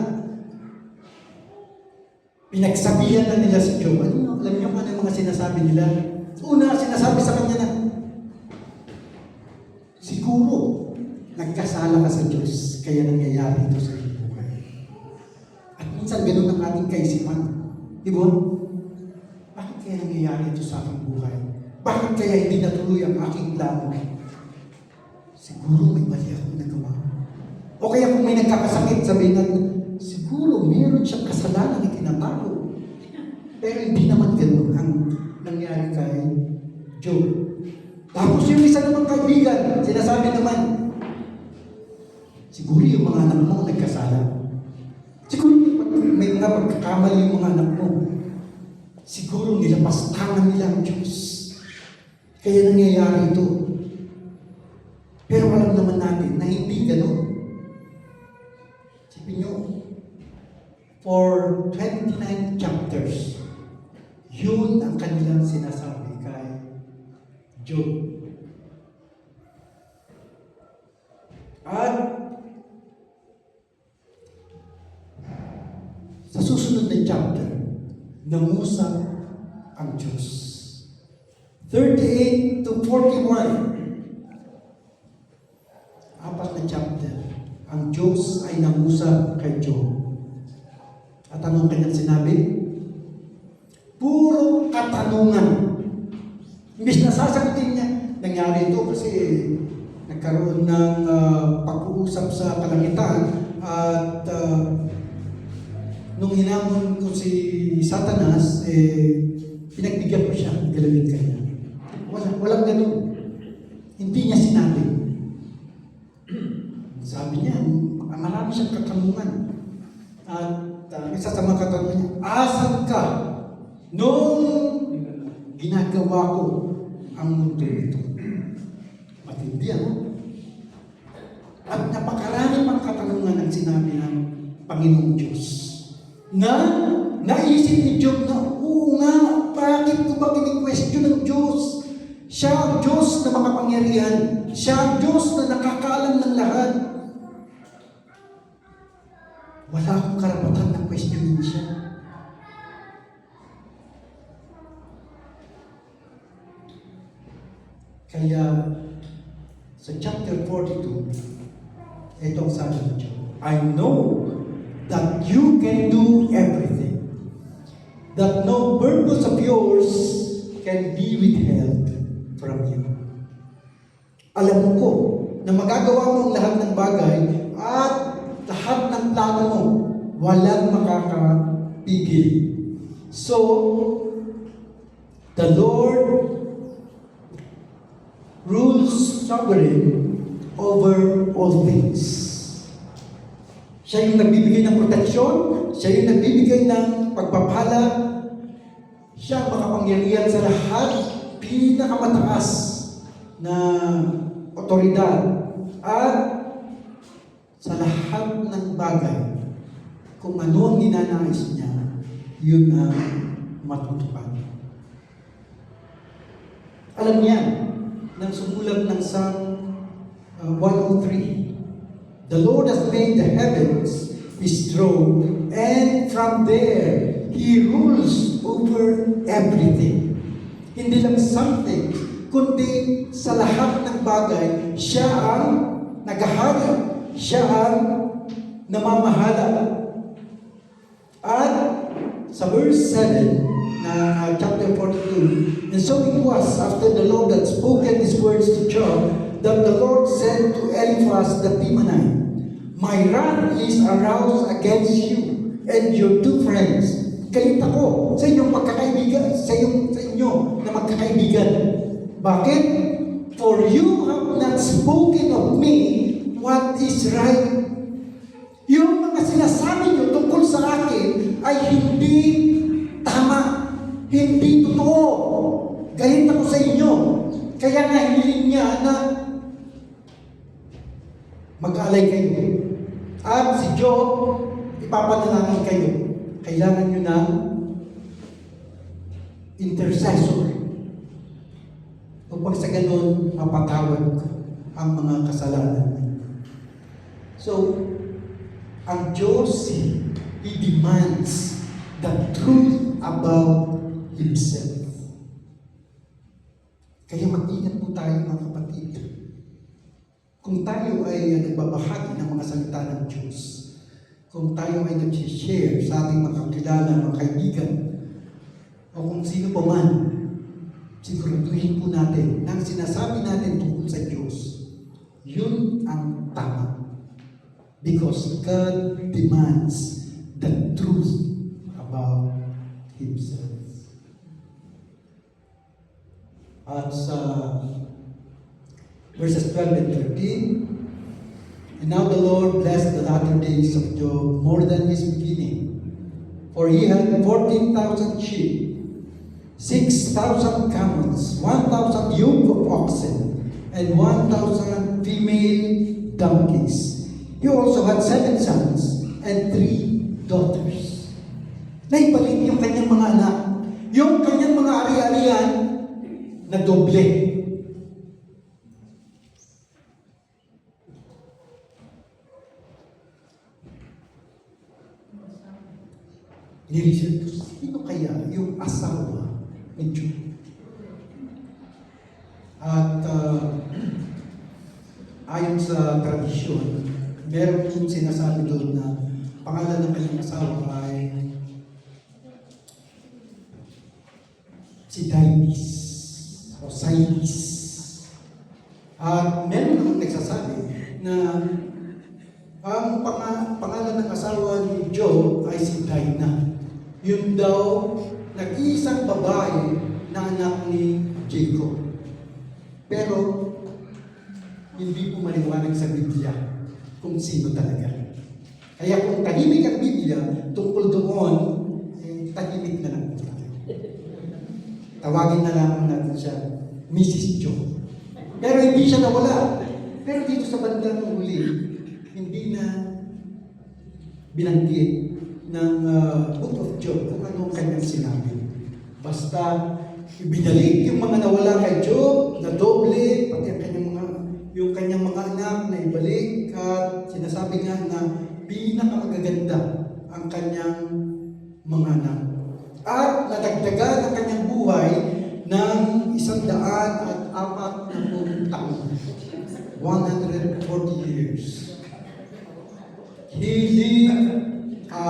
Pinagsabihan na nila si Job. Alam niyo ano yung mga sinasabi nila? Una, sinasabi sa kanya na, siguro, nagkasala ka sa Diyos, kaya nangyayari ito sa iyong buhay. At minsan ganun ang ating kaisipan. Di ba? Bakit kaya nangyayari ito sa aking buhay? Bakit kaya hindi natuloy ang aking plano? Siguro may mali akong nagawa. O kaya kung may nagkakasakit, sabihin natin, siguro meron siyang kasalanan na tinatago. Pero hindi naman ganun ang nangyari kay Job. Tapos yung isa namang kaibigan, sinasabi naman, siguro yung mga anak mo nagkasala. Siguro may mga pagkakamali yung mga anak mo. Siguro nilapastangan nila ang Diyos. Kaya nangyayari ito. Pero alam naman natin na hindi ganun. Sipin nyo, for 29 chapters, yun ang kanilang sinasabi kay Job. At sa susunod na chapter, nangusap ang Diyos. 38 to 41. 4 na chapter. Ang Diyos ay nangusap kay Job. At anong kanyang sinabi? Puro katanungan. Imbis na sasagutin niya, nangyari ito kasi nagkaroon ng pag-uusap sa kalangitan at nung hinamon ko si Satanas, pinagbigyan ko siya, galawin kanya. Walang ganun. Hindi niya sinabi. Sabi niya, marami siyang katanungan. At isa sa mga katanungan niya, asan ka nung ginagawa ko ang mundo ito? Matindi, ano? At napakarami pang katanungan ang sinabi ng Panginoong Diyos na naisip ni Job na, oo nga, bakit ko ba kini-question ng Diyos? Siya ang Diyos na makapangyarihan. Siya ang Diyos na nakakaalam ng lahat. Wala akong karapatan na questionin siya. Kaya, sa chapter 42, itong sabi ng Diyos, I know that you can do everything, that no purpose of yours can be withheld from you. Alam ko na magagawa mo ang lahat ng bagay at lahat ng plano mo, walang makakapigil. So, the Lord rules sovereign over all things. Siya yung nagbibigay ng proteksyon, siya yung nagbibigay ng pagpapala, siya ang makapangyarihan sa lahat, pinakamataas na otoridad, at sa lahat ng bagay, kung ano ang ninanais niya, yun ang matutupad. Alam niya, nang sumulat ng Psalm 103, the Lord has made the heavens His throne, and from there, He rules over everything. Hindi lang something, kundi sa lahat ng bagay, siya ang naghahari, siya ang namamahala. At sa verse 7 na chapter 42, and so it was after the Lord had spoken these words to Job, that the Lord said to Eliphaz the Temanite, my wrath is aroused against you and your two friends. Galit ako sa inyong magkakaibigan, sa inyo na magkakaibigan. Bakit? For you have not spoken of me what is right. Yung mga sinasabi niyo tungkol sa akin ay hindi tama, hindi totoo. Galit ako sa inyo. Kaya nga hiling niya na mag-alay kayo. At si Job, ipapanalangin kayo. Kailangan nyo ng intercessor. Upang sa ganun, mapatawad ang mga kasalanan. So, ang Diyos, He demands the truth about Himself. Kaya mag-ingat po tayo, mga kapatid. Kung tayo ay nagbabahagi ng mga salita ng Diyos, kung tayo ay nag-share sa ating mga kakilala, mga kaibigan, o kung sino pa man, siguraduhin po natin na ang sinasabi natin tungkol sa Diyos, yun ang tama. Because God demands the truth about Himself. At sa verses 12 and 13, and now the Lord blessed the latter days of Job more than his beginning. For he had 14,000 sheep, 6,000 camels, 1,000 yoke of oxen, and 1,000 female donkeys. He also had 7 sons and 3 daughters. Naibalik yung kanyang mga anak. Yung kanyang mga ari-arian na doble. Niresearch ko, sino kaya yung asawa ni Job? At ayon sa tradisyon, meron yung sinasabi doon na pangalan ng kanyang asawa ay si Dainis o Sainis. At meron akong nagsasabi na ang pangalan ng asawa ni Job ay si Dinah. Yun daw, nag-iisang babae na anak ni Jacob. Pero, hindi po maliwanag sa Biblia kung sino talaga. Kaya kung tahimik ang Biblia, tungkol doon, tahimik na lang po tayo. Tawagin na lang natin siya, Mrs. Job. Pero hindi siya nawala. Pero dito sa bandang huli, hindi na binanggit ng Book of Job kung ano ang kanyang sinabi. Basta ibinalik yung mga nawala kay Job na doble, pati yung kanyang mga anak na ibalik, at sinasabi nga na pinakamagaganda ang kanyang mga anak. At nadagdagan ang kanyang buhay ng 140 taon. 140 years. He lived a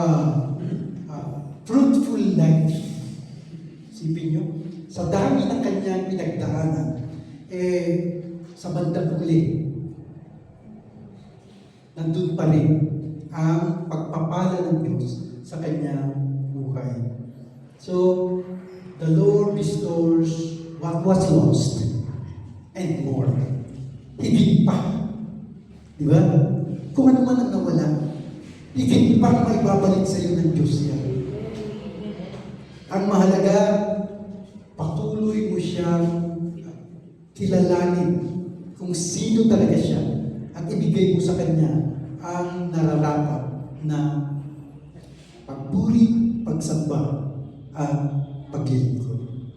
fruitful life. Sipin nyo, sa dami ng kanyang pinagdaanan, sa bandang huli, nandun pa rin ang pagpapala ng Diyos sa kanyang buhay. So, the Lord restores what was lost and more. Higit pa. Di ba? Kung ano man ang nawala, higit pa may babalik sa iyo ng Diyos yan. Ang mahalaga, patuloy mo siyang kilalanin kung sino talaga siya at ibigay mo sa Kanya ang nararapat na pagpuri, pagsamba, at paglilingkod.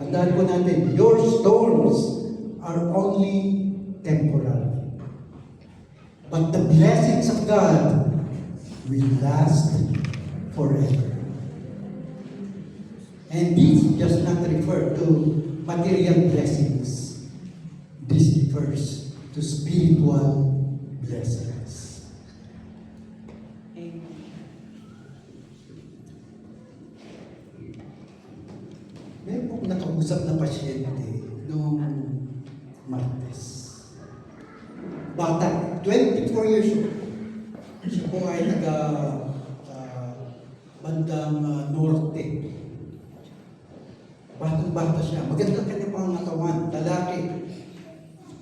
Tandaan po natin, your storms are only temporary. But the blessings of God will last forever. And this does not refer to material blessings. This refers to spiritual blessings. Meron pong nakausap na pasyente noong Martes. Bata, 24 years old. Siya po ay bandang norte. Batang-bata siya. Maganda kanya pangatawan, lalaki.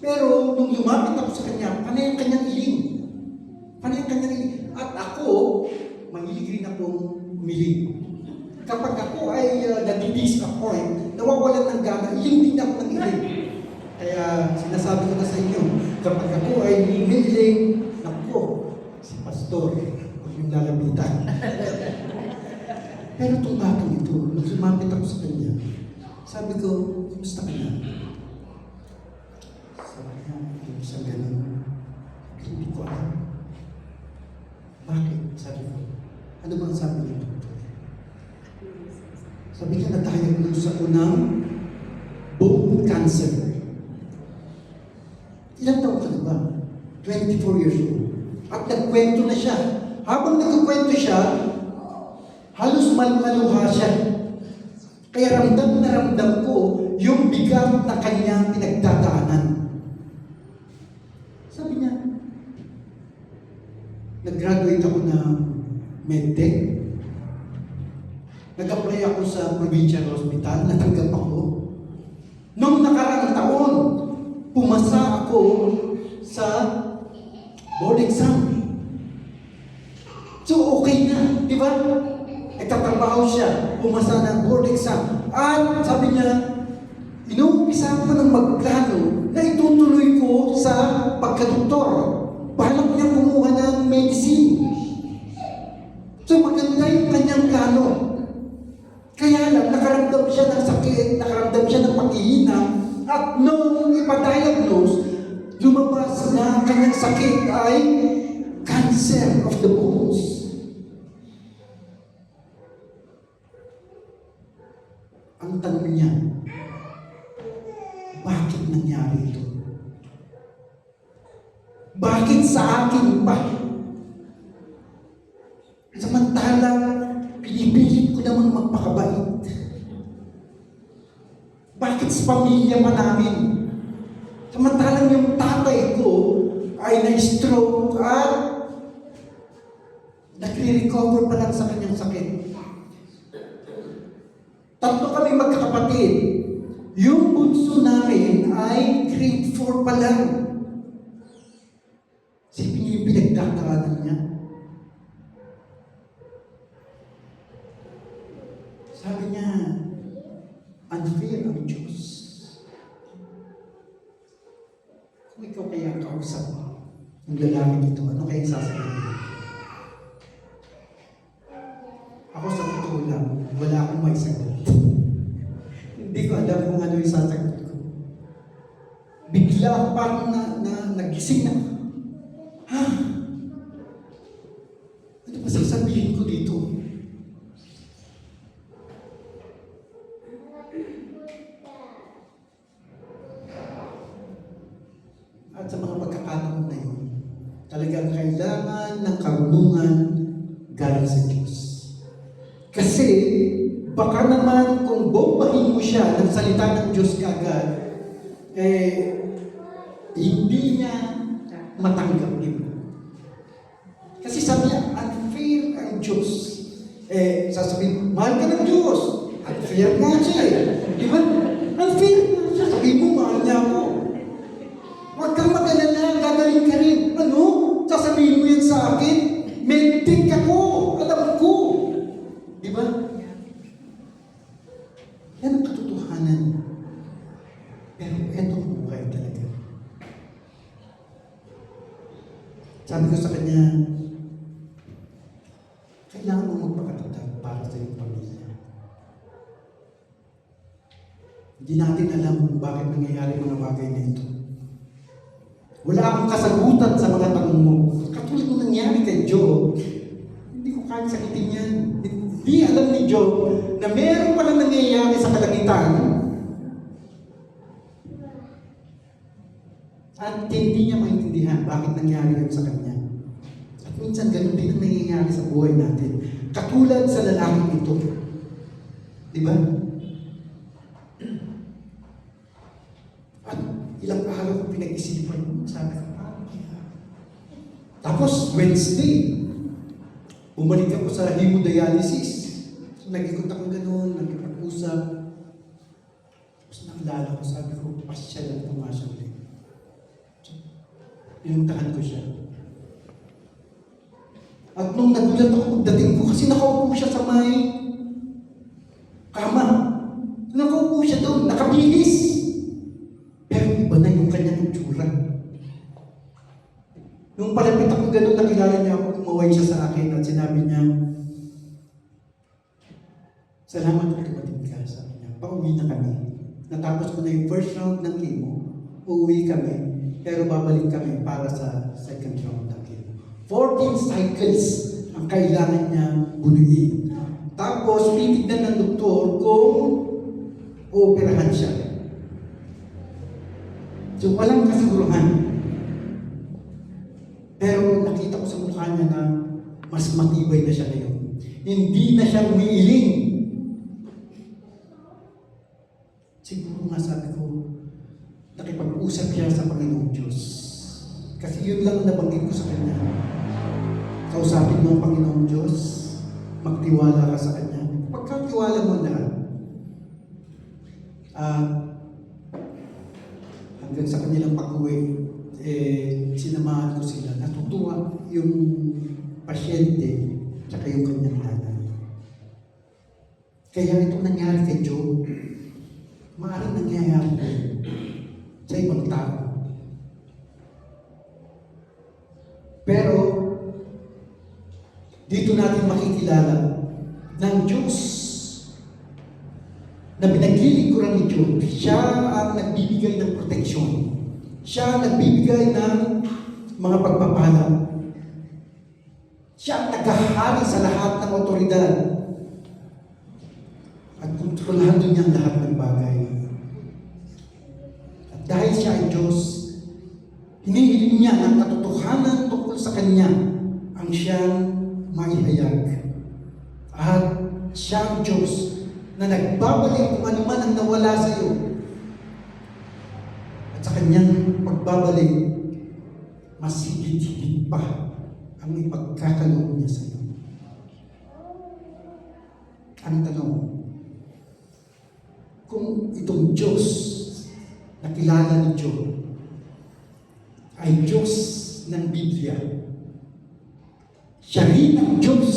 Pero nung lumapit ako sa kanya, panay ang kanyang iling. Panay ang kanyang iling. At ako, mahilig rin akong umiling. Kapag ako ay nadidisappoint, nawawalan ng gana, iling din ako ng iling. Kaya sinasabi ko na sa inyo, kapag ako ay umiling, naku, si pastor, huwag yung lalapitan. Pero itong batang ito, nung lumapit ako sa kanya, sabi ko, kumusta ka na? Sabi niya, isang ganun. Hindi ko alam. Bakit? Sabi ko, ano bang sabi niya? Sabi niya, na-diagnose ako ng bone cancer. Ilang taon ka na ba? 24 years old. At nagkwento na siya. Habang nagkwento siya, halos maluha siya. Kaya ramdam na ramdam ko yung bigat na kanyang pinagdadaanan. Sabi niya, nag-graduate ako ng medtech. Nag-apply ako sa provincial hospital, natanggap ako. Nung nakaraang taon, pumasa ako sa board exam. So okay na, di ba? Nagtatrabaho siya, pumasa ng board exam. At sabi niya, inuumpisa ko ng magplano na itutuloy ko sa pagkadoktor. Balak niya kumuha ng medicine. So maganda yung kanyang plano. Kaya lang, nakaramdam siya ng sakit, nakaramdam siya ng paghihina, at nung ipadiagnose, lumabas na ang kanyang sakit ay cancer of the bones. Ang tanong niya, bakit nangyari ito? Bakit sa akin pa? Samantalang pinipilit ko namang magpakabait. Bakit sa pamilya pa namin? Samantalang yung tatay ko ay na-stroke at nagre-recover pa lang sa kanyang sakit. Tatlo kami magkakapatid. Yung bunso namin ay grade 4 pa lang. Sipin niyo yung pinagdadaanan niya. Sabi niya, unfair ang Diyos. Kung ikaw kaya kausap yung lalaki ito, ano kaya sasabihin mo? Ako sa totoo lang, wala akong may sagot. Hindi ko alam kung ano yung sasagot ko. Bigla ako parang nagising na, ano ba sasabihin ko dito? At sa mga pagkakataon na yun, talagang kailangan ng karunungan galing sa Diyos. Kasi, baka naman kung bombahin mo siya ng salita ng Diyos kagad, hindi niya matanggapin. Kasi sabi niya, unfair ang Diyos. Sasabihin, mahal ka ng Diyos. Unfair nga siya Di ba? Unfair nga siya. Sabihin mo, mahal niya ako. Huwag kang mag-alala, gagaling ka rin. Ano? Sasabihin mo yan sa akin? Mentik ako. Alam ko. Di ba? Yan ang katotohanan. Pero etong buhay talaga. Sabi ko sa kanya, kailangan mo magpakatatag para sa iyong pamilya. Hindi natin alam kung bakit nangyayari mga bagay na ito. Wala akong kasagutan sa mga tanong mo. Katulad mo nangyari kay Job, hindi ko kaya sagutin yan. Hindi alam ni Job na meron palang nangyayari sa kalangitan at hindi niya maintindihan bakit nangyari yun sa kanya. At minsan ganun din ang nangyayari sa buhay natin. Katulad sa lalaking ito. Di ba? At ilang araw ko pinag-isipan, sabi ko, paano kaya? Tapos, Wednesday, bumalik ako sa hemodialysis. So, nag-ikot ako gano'n, nag-ipag-usap. Tapos nakilala ko, sabi ko, pasya lang pumasya ulit. So, pinuntahan ko siya. At nung nagulat ako pagdating ko, kasi nakaupo siya sa may kama. Nakaupo siya doon, nakabihis. Pero iba na yung kanyang itsura. Nung palapit ako gano'n, nakilala niya ako, umaway siya sa akin at sinabi niya, salamat kung tumatid ka, sabi niya. Pauwi na kami. Natapos ko na yung first round ng chemo, uuwi kami, pero babalik kami para sa second round ng chemo. 14 cycles ang kailangan niya bunuin. Tapos, titignan ng doktor kung ooperahan siya. So, walang kasiguruhan. Pero nakita ko sa mukha niya na mas matibay na siya ngayon. Hindi na siya umiiling. Siguro nga sabi ko, nakipag-usap siya sa Panginoong Diyos. Kasi yun lang nabanggit ko sa kanya. Kausapin mo ang Panginoong Diyos, magtiwala ka sa Kanya. Pagkatiwala mo lahat, hanggang sa kanilang pag-uwi, sinamahan ko sila. Natutuwa yung pasyente at yung kanyang nanay. Kaya itong nangyari kay Job, maaaring nangyayari sa ibang tao. Pero, dito natin makikilala ng Diyos na pinaglilingkuran ni Job. Siya ang nagbibigay ng proteksyon. Siya ang nagbibigay ng mga pagpapala. Siya ang naghahari sa lahat ng otoridad. At kontrolado niya ang lahat ng bagay. At dahil siya ay Diyos, hinihiling niya ang katotohanan tungkol sa Kanya ang siyang maihayag. At siya ang Diyos na nagbabalik kung ano man ang nawala sa iyo kanyang pagbabalik, mas higit-higit pa ang ipagkakaloob niya sa iyo. Ang tanong, kung itong Diyos na kilala ni Job ay Diyos ng Biblia, siya rin ang Diyos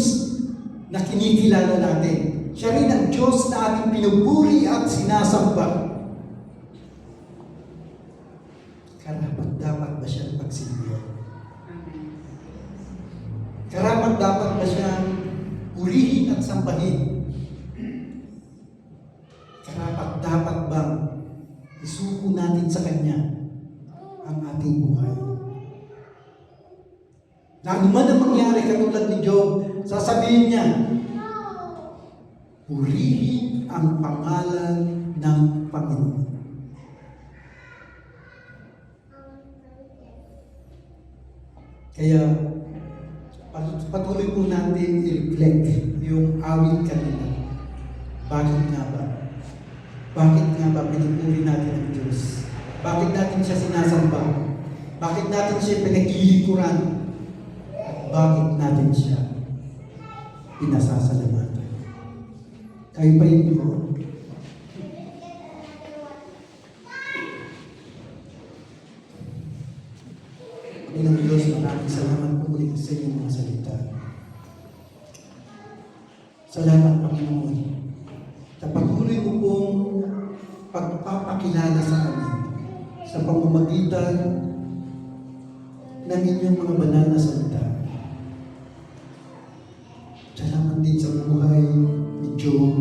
na kinikilala natin. Siya rin ang Diyos na ating pinupuri at sinasamba. Karapat-dapat ba siyang pagsindihan? Karapat-dapat ba siyang purihin at sambahin? Karapat-dapat bang isuko natin sa Kanya ang ating buhay? Na anuman ang mangyari katulad ni Job, sasabihin niya, purihin ang pangalan ng Panginoon. Kaya, patuloy po natin i-reflect yung awit kanina. Bakit nga ba? Bakit nga ba pinupuri natin ang Diyos? Bakit natin siya sinasamba? Bakit natin siya pinaglilikuran? At bakit natin siya pinasasalamatan? Kayo pa yun po. Panginoong Diyos, maraming salamat po ulit sa inyong mga salita. Salamat, Panginoon, sa patuloy mo pong pagpapakilala sa amin sa pamamagitan ng inyong mga banal na salita. Salamat din sa buhay ni Job,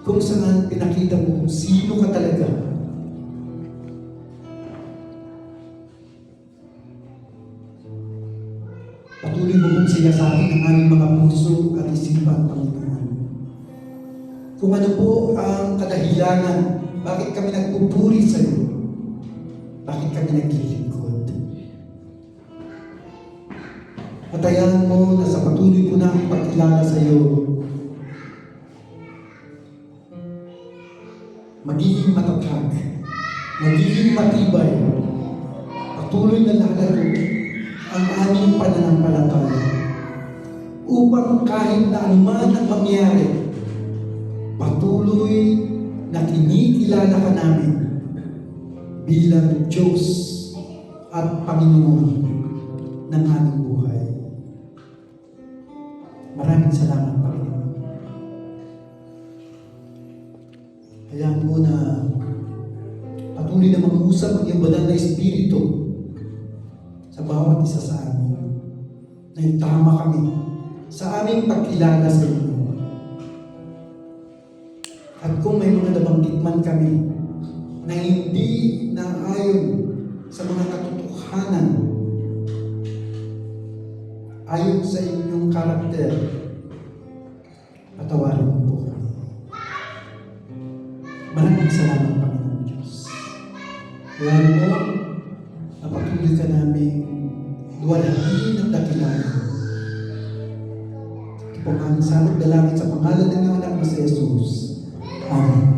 kung saan pinakita mo kung sino ka talaga. Patuloy mo kong siyasatin ang aming mga puso at isipan, Panginoon. Kung ano po ang kadahilanan, bakit kami nagpupuri sa iyo? Bakit kami naglilingkod? Patayan mo na sa patuloy po namin pagkilala sa iyo, magiging matatag, magiging matibay, patuloy na lalago ang aming pananampalataya upang kahit na anuman ang mangyari, patuloy na kinikilala ka namin bilang Diyos at Panginoon ng aming buhay. Maraming salamat, Panginoon. Hayaan mo na patuloy na mag-usap ang iyong banal na Espiritu sa bawat isa sa amin, na itama kami sa aming pagkilala sa iyo. At kung may mga nabanggit man kami na hindi naayon sa mga katotohanan, ayon sa inyong karakter, patawarin mo po kami. Maraming salamat, Panginoon Diyos. Kaya mo, napatuloy ka namin luwalhatiin at dakilain. Ito po ang aming salot dalangin sa pangalan ng iyong anak na si Jesus. Amen.